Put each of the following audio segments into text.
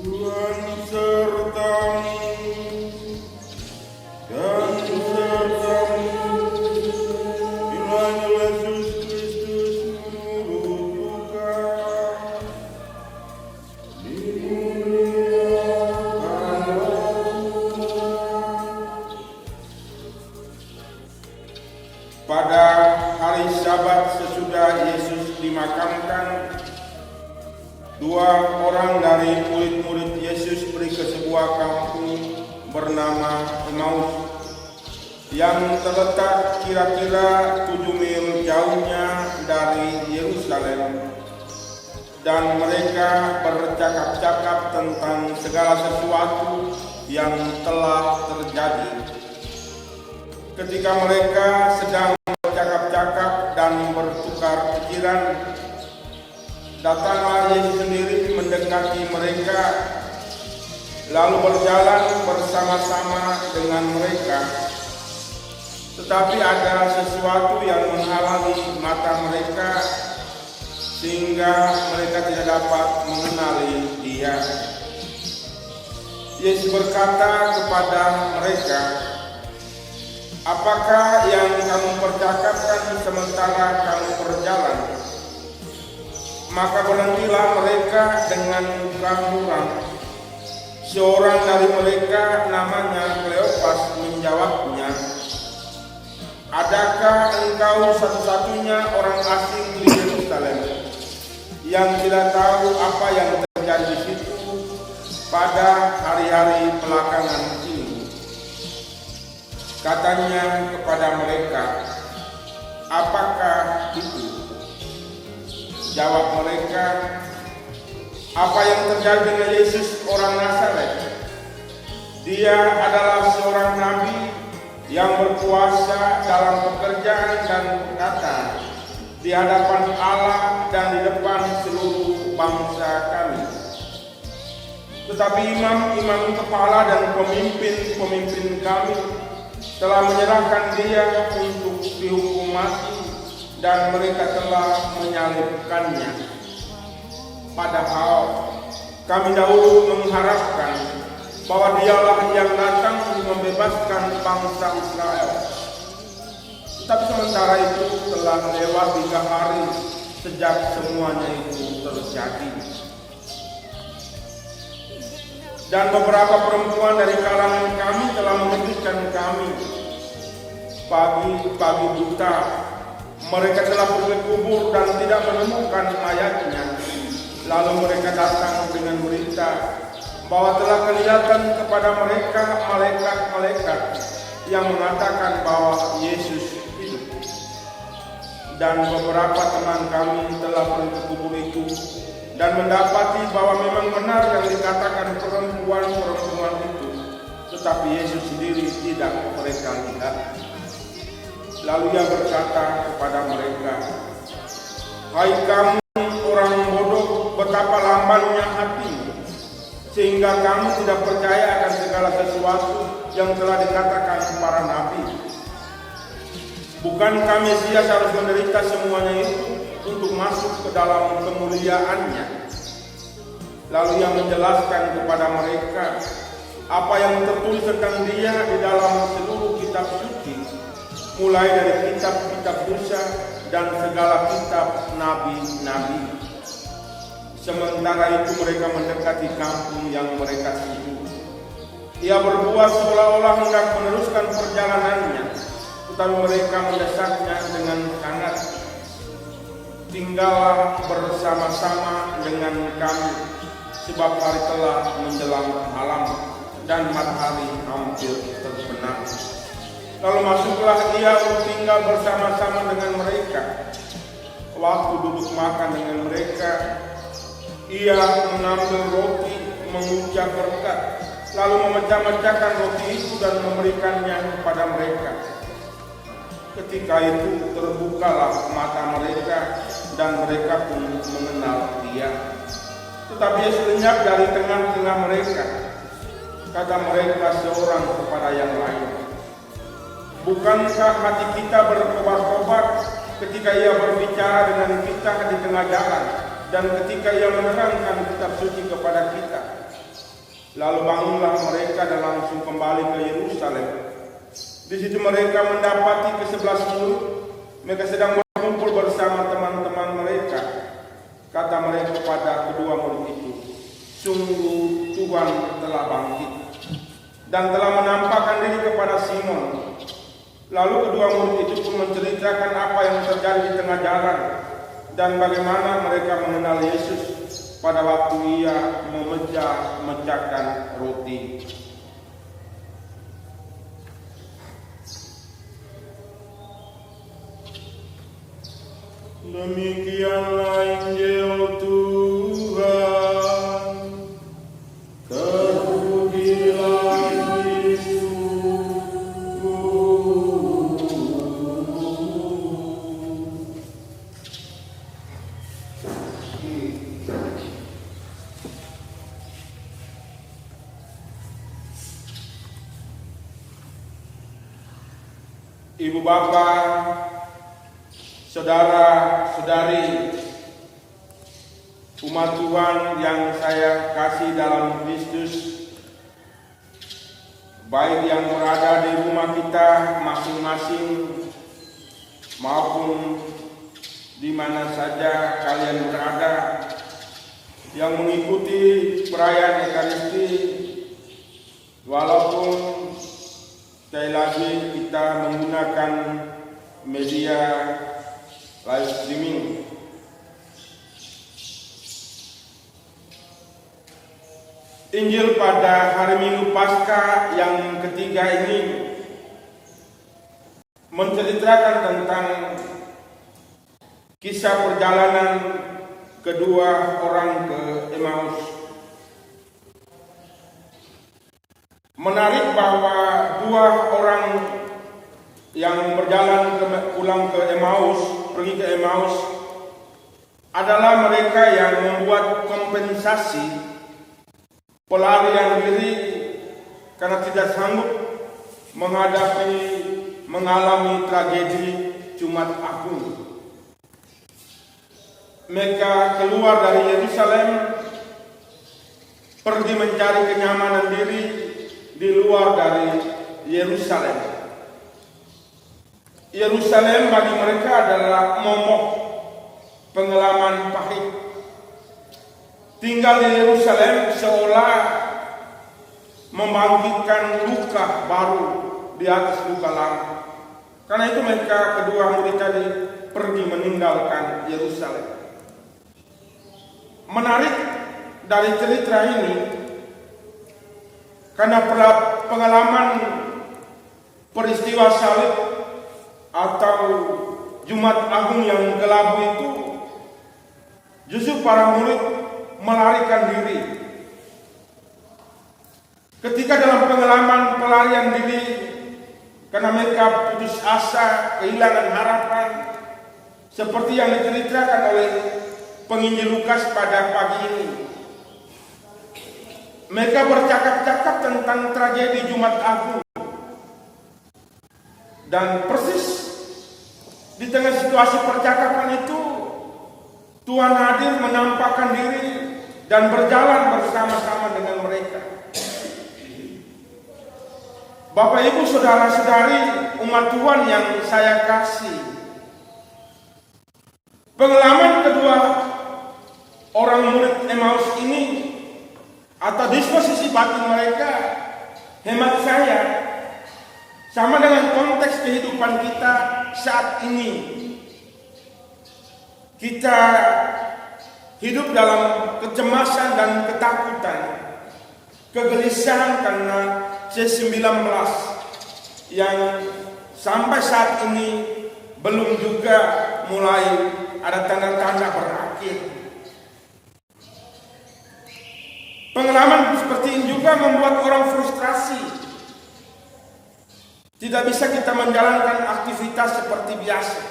Tuhan sertamu dan sertamu bila Yesus Kristus menurut Luka Pada hari Sabat sesudah Yesus dimakamkan, dua orang dari murid-murid Yesus pergi ke sebuah kampung bernama Emmaus yang terletak kira-kira 7 mil jauhnya dari Yerusalem, dan mereka bercakap-cakap tentang segala sesuatu yang telah terjadi. Ketika mereka sedang bercakap-cakap dan bertukar pikiran, datanglah Yesus sendiri mendekati mereka, lalu berjalan bersama-sama dengan mereka. Tetapi ada sesuatu yang menghalangi mata mereka, sehingga mereka tidak dapat mengenali Dia. Yesus berkata kepada mereka, "Apakah yang kamu percakapkan sementara kamu berjalan?" Maka berhentilah mereka dengan muka muram. Seorang dari mereka namanya Kleopas menjawabnya, "Adakah engkau satu-satunya orang asing di Yerusalem yang tidak tahu apa yang terjadi di situ pada hari-hari belakangan ini?" Katanya kepada mereka, "Apakah itu?" Jawab mereka, "Apa yang terjadi dengan Yesus orang Nazaret? Dia adalah seorang nabi yang berkuasa dalam pekerjaan dan perkataan di hadapan Allah dan di depan seluruh bangsa kami. Tetapi imam-imam kepala dan pemimpin-pemimpin kami telah menyerahkan Dia untuk dihukum mati, dan mereka telah menyalibkannya. Padahal kami dahulu mengharapkan bahwa Dialah yang datang untuk membebaskan bangsa Israel. Tapi sementara itu telah lewat 3 hari sejak semuanya itu terjadi. Dan beberapa perempuan dari kalangan kami telah mengejutkan kami. Pagi-pagi buta mereka telah pergi ke kubur dan tidak menemukan mayatnya. Lalu mereka datang dengan berita bahwa telah kelihatan kepada mereka malaikat-malaikat yang mengatakan bahwa Yesus hidup. Dan beberapa teman kami telah pergi ke kubur itu dan mendapati bahwa memang benar yang dikatakan perempuan-perempuan itu, tetapi Yesus sendiri tidak mereka lihat. Lalu Ia berkata kepada mereka, "Hai kamu orang bodoh, betapa lambannya hatimu, sehingga kamu tidak percaya akan segala sesuatu yang telah dikatakan para nabi. Bukankah Mesias harus menderita semuanya itu untuk masuk ke dalam kemuliaannya?" Lalu Ia menjelaskan kepada mereka apa yang tertulis tentang Dia di dalam seluruh kitab suci, mulai dari kitab-kitab Musa dan segala kitab nabi-nabi. Sementara itu mereka mendekati kampung yang mereka tuju. Ia berbuat seolah-olah hendak meneruskan perjalanannya, tetapi mereka mendesaknya dengan sangat. "Tinggallah bersama-sama dengan kami, sebab hari telah menjelang malam dan matahari hampir terbenam." Lalu masuklah Ia untuk tinggal bersama-sama dengan mereka. Waktu duduk makan dengan mereka, Ia mengambil roti, mengucap berkat, lalu memecah-mecahkan roti itu dan memberikannya kepada mereka. Ketika itu terbukalah mata mereka, dan mereka pun mengenal Dia. Tetapi Ia lenyap dari tengah-tengah mereka. Kata mereka seorang kepada yang lain, "Bukankah hati kita berkobar-kobar ketika Ia berbicara dengan kita di tengah jalan, dan ketika Ia menerangkan kitab suci kepada kita?" Lalu bangunlah mereka dan langsung kembali ke Yerusalem. Di situ mereka mendapati ke-11 murid. Mereka sedang berkumpul bersama teman-teman mereka. Kata mereka kepada kedua murid itu, sungguh Tuhan telah bangkit dan telah menampakkan diri kepada Simon. Lalu kedua murid itu pun menceritakan apa yang terjadi di tengah jalan dan bagaimana mereka mengenal Yesus pada waktu ia memecahkan roti. Demikianlah Injil Tuhan. Terpujilah Kristus. Ibu bapak, saudara-saudari, umat Tuhan yang saya kasih dalam Kristus, baik yang berada di rumah kita masing-masing maupun di mana saja kalian berada, yang mengikuti perayaan Ekaristi, walaupun sekali lagi kita menggunakan media live streaming. Injil pada hari Minggu Paskah yang ketiga ini menceritakan tentang kisah perjalanan kedua orang ke Emmaus. Menarik bahwa dua orang yang berjalan pulang ke Emmaus, pergi ke Emmaus, adalah mereka yang membuat kompensasi pelarian diri karena tidak sanggup mengalami tragedi Jumat Agung. Mereka keluar dari Yerusalem, pergi mencari kenyamanan diri di luar dari Yerusalem. Yerusalem bagi mereka adalah momok, pengalaman pahit. Tinggal di Yerusalem seolah membangkitkan luka baru di atas luka lama. Karena itu mereka kedua murid tadi pergi meninggalkan Yerusalem. Menarik dari cerita ini, karena pengalaman peristiwa salib atau Jumat Agung yang kelabu itu, justru para murid melarikan diri. Ketika dalam pengalaman pelarian diri, karena mereka putus asa, kehilangan harapan, seperti yang diceritakan oleh penginjil Lukas pada pagi ini. Mereka bercakap-cakap tentang tragedi Jumat Agung. Dan persis di tengah situasi percakapan itu, Tuhan hadir menampakkan diri dan berjalan bersama-sama dengan mereka. Bapak Ibu saudara-saudari umat Tuhan yang saya kasih, pengalaman kedua orang murid Emmaus ini atau disposisi batin mereka, hemat saya, sama dengan konteks kehidupan kita saat ini. Kita hidup dalam kecemasan dan ketakutan, kegelisahan karena C-19 yang sampai saat ini belum juga mulai ada tanda-tanda berakhir. Pengalaman seperti ini juga membuat orang frustrasi. Tidak bisa kita menjalankan aktivitas seperti biasa.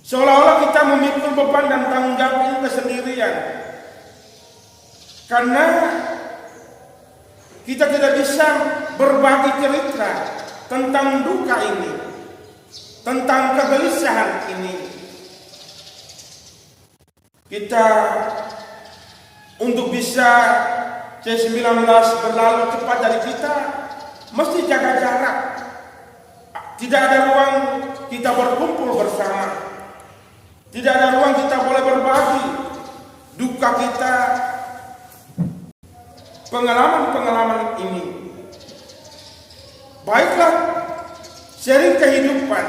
Seolah-olah kita memikul beban dan tanggung jawab ini kesendirian. Karena kita tidak bisa berbagi cerita tentang duka ini, tentang kegelisahan ini. Kita untuk bisa C19 berlalu cepat dari kita, mesti jaga jarak. Tidak ada ruang kita berkumpul bersama. Tidak ada ruang kita boleh berbagi duka kita, pengalaman-pengalaman ini. Baiklah, sharing kehidupan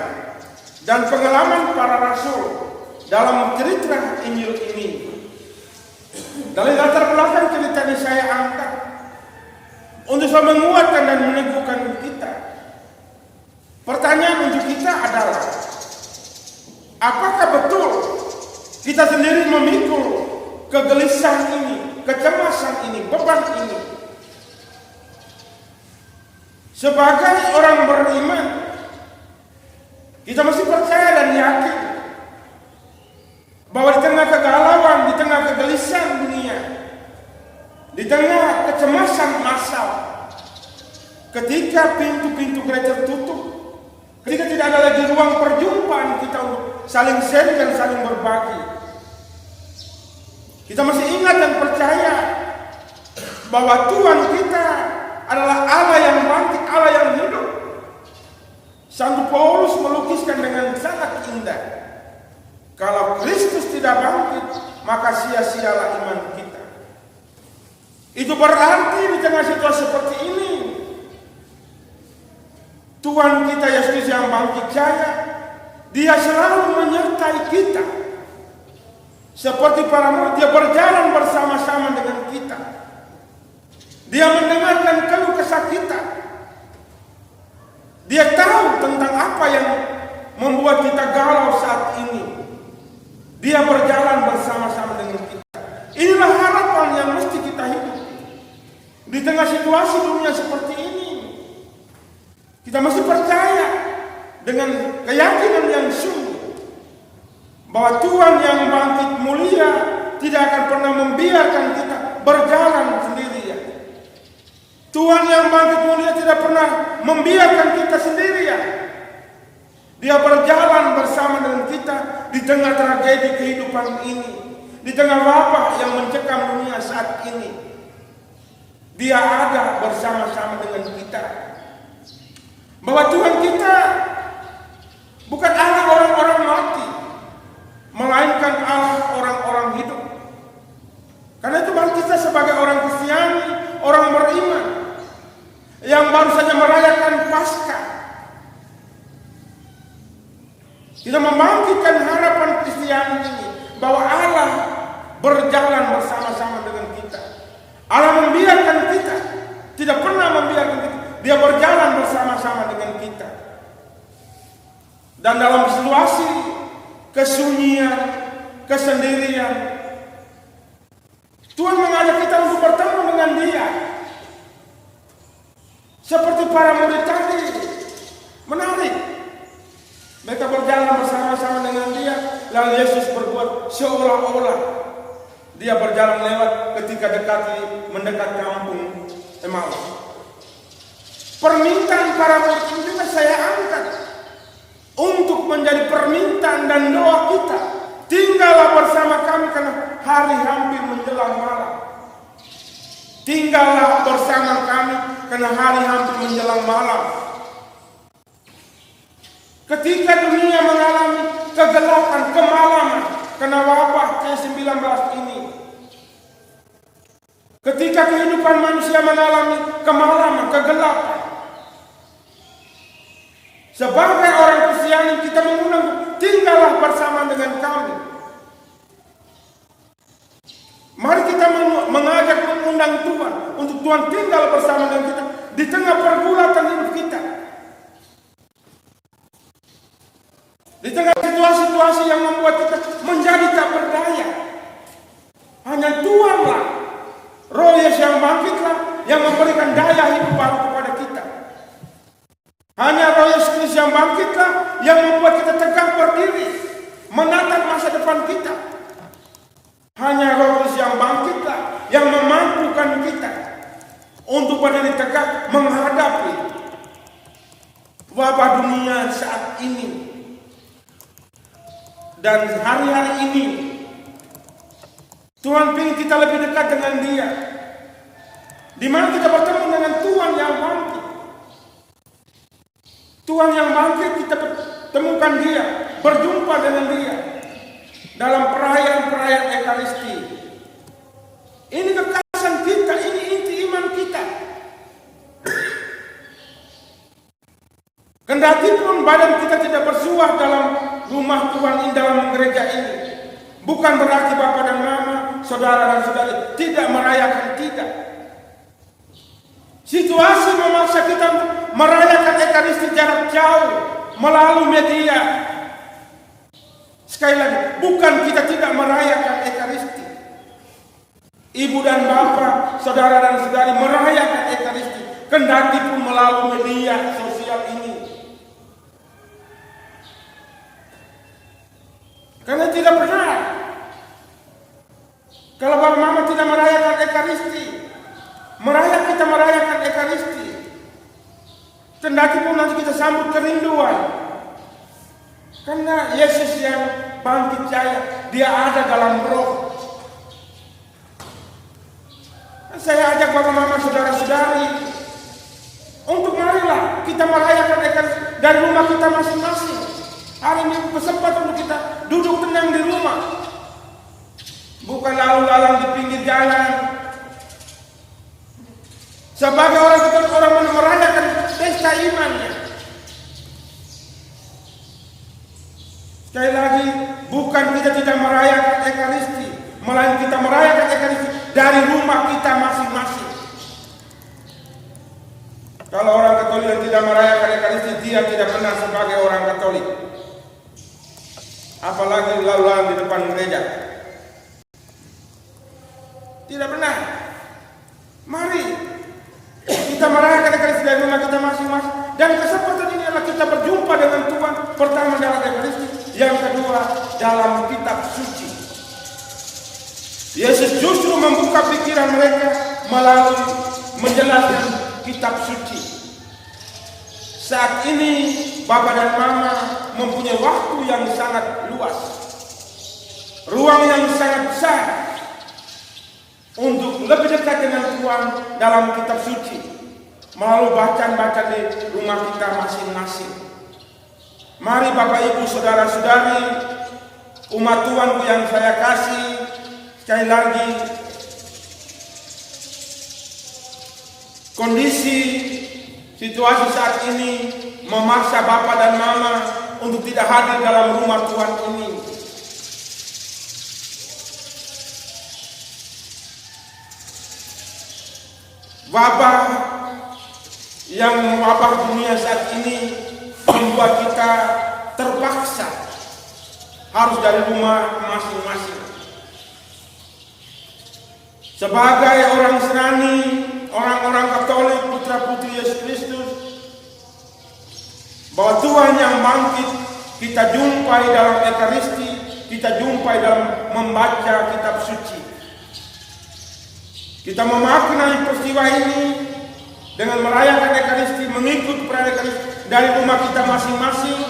dan pengalaman para rasul dalam cerita Injil ini. Dari latar belakang cerita ini saya angkat untuk menguatkan dan meneguhkan kita. Pertanyaan untuk kita adalah, apakah betul kita sendiri memikul kegelisahan ini, kecemasan ini, beban ini? Sebagai orang beriman, kita mesti percaya dan yakin bahwa di tengah kegalauan, di tengah kegelisahan dunia, di tengah kecemasan massal, ketika pintu-pintu gereja tertutup, ketika tidak ada lagi ruang perjumpaan kita untuk saling sharing dan saling berbagi, kita masih ingat dan percaya bahwa Tuhan kita adalah Allah yang bangkit, Allah yang hidup. Santo Paulus melukiskan dengan sangat indah, kalau Kristus tidak bangkit, maka sia-sialah iman kita. Itu berarti di tengah situasi seperti ini, Tuhan kita Yesus yang bangkit jaya, Dia selalu menyertai kita. Seperti para murid, Dia berjalan bersama-sama dengan kita. Dia mendengarkan keluh kesah kita. Dia tahu tentang apa yang membuat kita galau saat ini. Dia berjalan bersama-sama dengan kita. Inilah harapan yang mesti kita hidup di tengah situasi dunia seperti ini. Kita mesti percaya dengan keyakinan yang sungguh bahwa Tuhan yang bangkit mulia tidak akan pernah membiarkan kita berjalan sendirian. Tuhan yang bangkit mulia tidak pernah membiarkan kita sendirian. Dia berjalan bersama dengan kita di tengah tragedi kehidupan ini, di tengah wabah yang mencekam dunia saat ini. Dia ada bersama-sama dengan kita. Bahwa Tuhan kita bukan Allah orang-orang mati, melainkan Allah orang-orang hidup. Karena itu kita sebagai orang Kristiani, orang beriman yang baru saja merayakan Paskah, kita membangkitkan harapan Kristiani ini bahwa Allah berjalan bersama-sama dengan kita. Allah membiarkan kita, tidak pernah membiarkan kita. Dia berjalan bersama-sama dengan kita. Dan dalam situasi kesunyian, kesendirian, Tuhan mengajak kita untuk bertemu dengan Dia. Seperti para murid tadi, menarik. Mereka berjalan bersama-sama dengan Dia, lalu Yesus berbuat seolah-olah Dia berjalan lewat ketika mendekat kampung Emmaus. Permintaan para murid ini juga saya angkat untuk menjadi permintaan dan doa kita. Tinggallah bersama kami karena hari hampir menjelang malam. Tinggallah bersama kami karena hari hampir menjelang malam. Ketika dunia mengalami kegelapan, kemalaman karena wabah C19 ini. Ketika kehidupan manusia mengalami kemalaman, kegelapan. Sebagai orang Kristiani kita mengundang, tinggallah bersama dengan kami. Mari kita mengajak mengundang Tuhan untuk Tuhan tinggal bersama dengan kita di tengah pergulatan hidup kita. Di tengah situasi-situasi yang membuat kita menjadi tak berdaya. Hanya Tuhanlah, Roh Yesus yang bangkitlah, yang memberikan daya hidup baru kepada kita. Hanya Roh Yesus Kristus yang bangkitlah, yang membuat kita tegak berdiri, menatap masa depan kita. Hanya Roh Kristus yang bangkitlah, yang memampukan kita untuk berdiri tegak menghadapi wabah dunia saat ini. Dan hari-hari ini Tuhan ingin kita lebih dekat dengan Dia. Di mana kita bertemu dengan Tuhan yang bangkit. Tuhan yang bangkit, kita temukan Dia, berjumpa dengan Dia dalam perayaan-perayaan Ekaristi. Ini kekasih kita, ini inti iman kita. Kendati pun badan kita tidak bersuah dalam rumah Tuhan ini, dalam gereja ini, bukan berarti Bapak dan Mama, saudara dan saudari tidak merayakan, tidak. Situasi memaksa kita merayakan Ekaristi jarak jauh melalui media. Sekali lagi, bukan kita tidak merayakan Ekaristi. Ibu dan bapak, saudara dan saudari merayakan Ekaristi, kendati pun melalui media sosial ini. Karena tidak benar kalau bapak mama tidak merayakan Ekaristi. Kita merayakan Ekaristi, kendati pun nanti kita sambut kerinduan. Karena Yesus yang bangkit jaya, Dia ada dalam roh. Saya ajak bapak mama saudara-saudari untuk marilah kita merayakan Ekaristi dari rumah kita masing-masing. Hari ini kesempatan untuk kita duduk tenang di rumah, bukan lalu-lalang di pinggir jalan. Sebagai orang merayakan pesta imannya. Sekali lagi, bukan kita tidak merayakan Ekaristi, melainkan kita merayakan Ekaristi dari rumah kita masing-masing. Kalau orang Katolik yang tidak merayakan Ekaristi, dia tidak benar sebagai orang Katolik. Apalagi lalu-lalang di depan gereja. Tidak benar. Mari kita merayakan Ekaristi dari rumah kita masing-masing. Dan kesempatan ini adalah kita berjumpa dengan Tuhan. Pertama dalam Ekaristi, yang kedua dalam kitab suci. Yesus justru membuka pikiran mereka melalui menjelaskan kitab suci. Saat ini Bapak dan Mama mempunyai waktu yang sangat luas, ruang yang sangat besar untuk lebih dekat dengan Tuhan dalam kitab suci melalui bacaan-bacaan di rumah kita masing-masing. Mari Bapak Ibu saudara-saudari, umat Tuhanku yang saya kasih, sekali lagi kondisi situasi saat ini memaksa Bapak dan Mama untuk tidak hadir dalam rumah Tuhan ini. Wabah yang mewabah dunia saat ini membuat kita terpaksa harus dari rumah masing-masing. Sebagai orang Serani, orang-orang Katolik, putra-putri Yesus Kristus, bahwa Tuhan yang bangkit kita jumpai dalam Ekaristi, kita jumpai dalam membaca kitab suci. Kita memaknai peristiwa ini dengan merayakan Ekaristi, mengikut perayaan Ekaristi dari rumah kita masing-masing,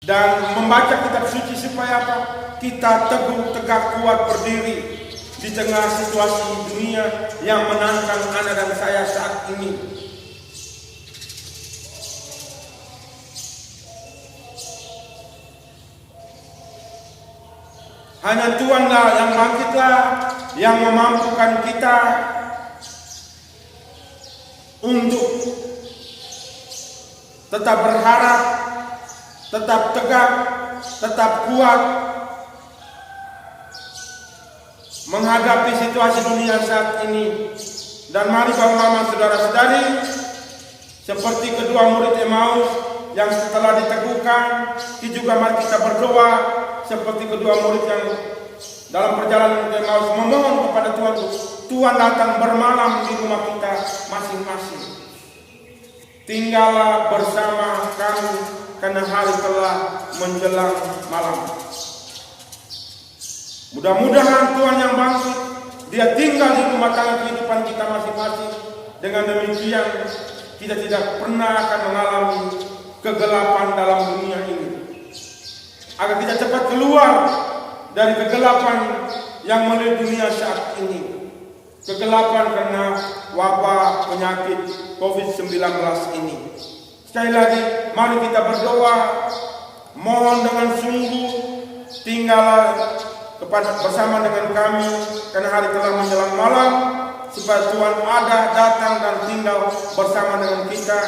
dan membaca kitab suci supaya apa? Kita teguh, tegak, kuat, berdiri di tengah situasi dunia yang menantang Anda dan saya saat ini. Hanya Tuhanlah yang bangkitlah, yang memampukan kita untuk tetap berharap, tetap tegak, tetap kuat menghadapi situasi dunia saat ini. Dan mari Bapak Mama saudara-saudari, seperti kedua murid Emmaus yang setelah diteguhkan, juga mari kita berdoa seperti kedua murid yang dalam perjalanan ke Emmaus memohon kepada Tuhan, Tuhan datang bermalam di rumah kita masing-masing. Tinggallah bersama kami karena hari telah menjelang malam. Mudah-mudahan Tuhan yang bangkit, Dia tinggal di rumah tangga kehidupan kita masing-masing. Dengan demikian kita tidak pernah akan mengalami kegelapan dalam dunia ini. Agar kita cepat keluar dari kegelapan yang melilit dunia saat ini. kegelapan karena wabah penyakit COVID-19 ini. Sekali lagi, mari kita berdoa, mohon dengan sungguh, tinggallah bersama dengan kami, karena hari telah menjelang malam, supaya Tuhan ada, datang dan tinggal bersama dengan kita,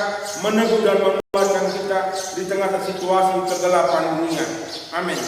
meneguh dan menguatkan kita di tengah situasi kegelapan dunia. Amin.